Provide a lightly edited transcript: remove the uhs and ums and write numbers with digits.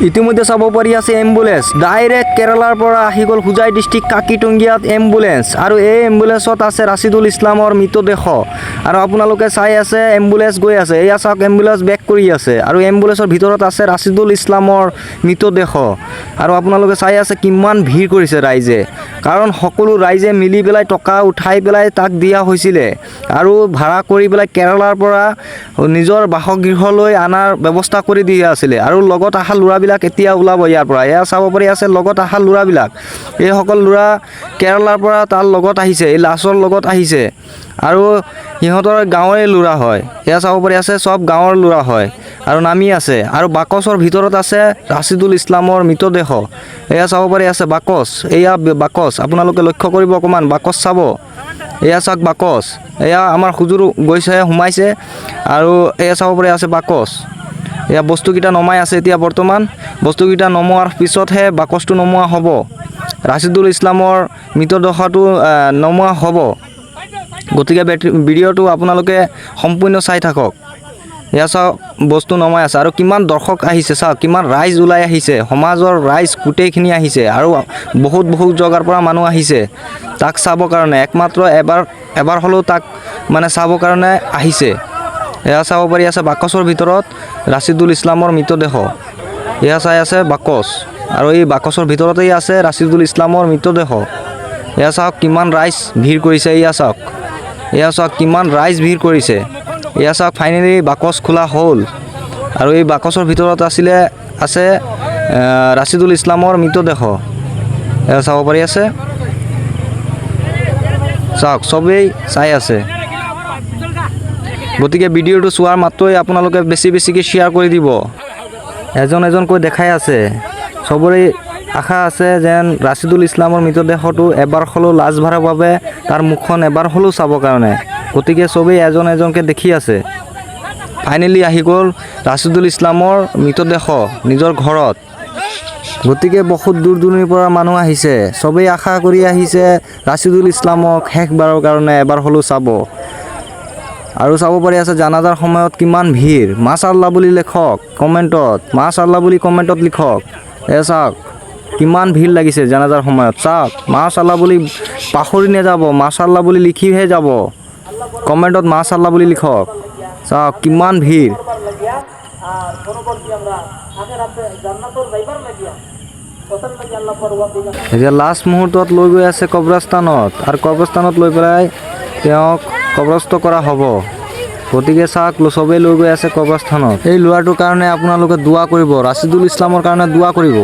ইতিমধ্যে চাব পাৰি আছে এম্বুলেন্স ডাইৰেক্ট কেৰালাৰ পৰা আহি গ'ল হোজাই ডিষ্ট্ৰিক্ট কাকিটুঙ্গিয়াত এম্বুলেন্স আৰু এই এম্বুলেন্সত আছে ৰাছিদুল ইছলামৰ মৃতদেহ আৰু আপোনালোকে চাই আছে এম্বুলেন্স গৈ আছে এয়া চাওক এম্বুলেন্স বেক কৰি আছে আৰু এম্বুলেন্সৰ ভিতৰত আছে ৰাছিদুল ইছলামৰ মৃতদেহ আৰু আপোনালোকে চাই আছে কিমান ভিৰ কৰিছে ৰাইজে কাৰণ সকলো ৰাইজে মিলি পেলাই টকা উঠাই পেলাই তাক দিয়া হৈছিলে আৰু ভাড়া কৰি পেলাই কেৰালাৰ পৰা নিজৰ বাসগৃহলৈ আনাৰ ব্যৱস্থা কৰি দিয়া আছিলে আৰু লগত আহা ল'ৰাবিলাক এতিয়া ওলাব ইয়াৰ পৰা এয়া চাব পাৰি আছে লগত আহা ল'ৰাবিলাক এই সকল ল'ৰা কেৰালাৰ পৰা তাৰ লগত আহিছে এই লাছৰ লগত আহিছে আৰু সিহঁতৰ গাঁৱৰে ল'ৰা হয় এয়া চাব পাৰি আছে সব গাঁৱৰ ল'ৰা হয় আৰু নামি আছে আৰু বাকচৰ ভিতৰত আছে ৰাছিদুল ইছলামৰ মৃতদেহ এয়া চাব পাৰি আছে বাকচ এয়া বাকচ আপোনালোকে লক্ষ্য কৰিব অকমান বাকচ চাব এয়া চাওক বাকচ এয়া আমাৰ হুজুৰ গৈছে সোমাইছে আৰু এয়া চাব পাৰি আছে বাকচ এয়া বস্তুকেইটা নমাই আছে এতিয়া বৰ্তমান বস্তুকেইটা নমোৱাৰ পিছতহে বাকচটো নমোৱা হ'ব ৰাছিদুল ইছলামৰ মৃতদেহটো নমোৱা হ'ব গতিকে ভিডিঅ'টো আপোনালোকে সম্পূৰ্ণ চাই থাকক এয়া চাওক বস্তু নমাই আছে আৰু কিমান দৰ্শক আহিছে চাওক কিমান ৰাইজ ওলাই আহিছে সমাজৰ ৰাইজ গোটেইখিনি আহিছে আৰু বহুত জগাৰ পৰা মানুহ আহিছে তাক চাবৰ কাৰণে একমাত্ৰ এবাৰ হ'লেও তাক মানে চাবৰ কাৰণে আহিছে এয়া চাব পাৰি আছে বাকচৰ ভিতৰত ৰাছিদুল ইছলামৰ মৃতদেহ এয়া চাই আছে বাকচ আৰু এই বাকচৰ ভিতৰতেই আছে ৰাছিদুল ইছলামৰ মৃতদেহ এয়া চাওক কিমান ৰাইজ ভিৰ কৰিছে এয়া চাওক কিমান ৰাইজ ভিৰ কৰিছে এয়া চাওক ফাইনেলি বাকচ খোলা হ'ল আৰু এই বাকচৰ ভিতৰত আছে ৰাছিদুল ইছলামৰ মৃতদেহ এয়া চাব পাৰি আছে চাওক চবেই চাই আছে গতিকে ভিডিঅ'টো চোৱাৰ মাত্ৰই আপোনালোকে বেছিকৈ শ্বেয়াৰ কৰি দিব এজনকৈ দেখাই আছে চবৰে আশা আছে যেন ৰাছিদুল ইছলামৰ মৃতদেহটো এবাৰ হ'লেও লাজ ভৰাৰ বাবে তাৰ মুখখন এবাৰ হ'লেও চাবৰ কাৰণে গতিকে চবেই এজনকৈ দেখি আছে ফাইনেলি আহি গ'ল ৰাছিদুল ইছলামৰ মৃতদেহ নিজৰ ঘৰত গতিকে বহুত দূৰণিৰ পৰা মানুহ আহিছে চবেই আশা কৰি আহিছে ৰাছিদুল ইছলামক শেষবাৰৰ কাৰণে এবাৰ হ'লেও চাব আৰু চাব পাৰি আছে জানাজাৰ সময়ত কিমান ভিৰ মাশাআল্লাহ বুলি লিখক কমেণ্টত মাশাআল্লাহ বুলি কমেণ্টত লিখক চাওক কিমান ভিৰ লাগিছে জানাজাৰ সময়ত চাওক মাশাআল্লাহ বুলি পাহৰি নাযাব মাশাআল্লাহ বুলি লিখিহে যাব কমেণ্টত মাশাআল্লাহ বুলি লিখক চাওক কিমান ভিৰ এতিয়া লাষ্ট মুহূৰ্তত লৈ গৈ আছে কবৰস্থানত আৰু কবৰস্থানত লৈ পেলাই তেওঁক কবৰস্থ কৰা হ'ব গতিকে চাওক চবেই লৈ গৈ আছে কবৰস্থানত এই ল'ৰাটোৰ কাৰণে আপোনালোকে দোৱা কৰিব ৰাছিদুল ইছলামৰ কাৰণে দোৱা কৰিব।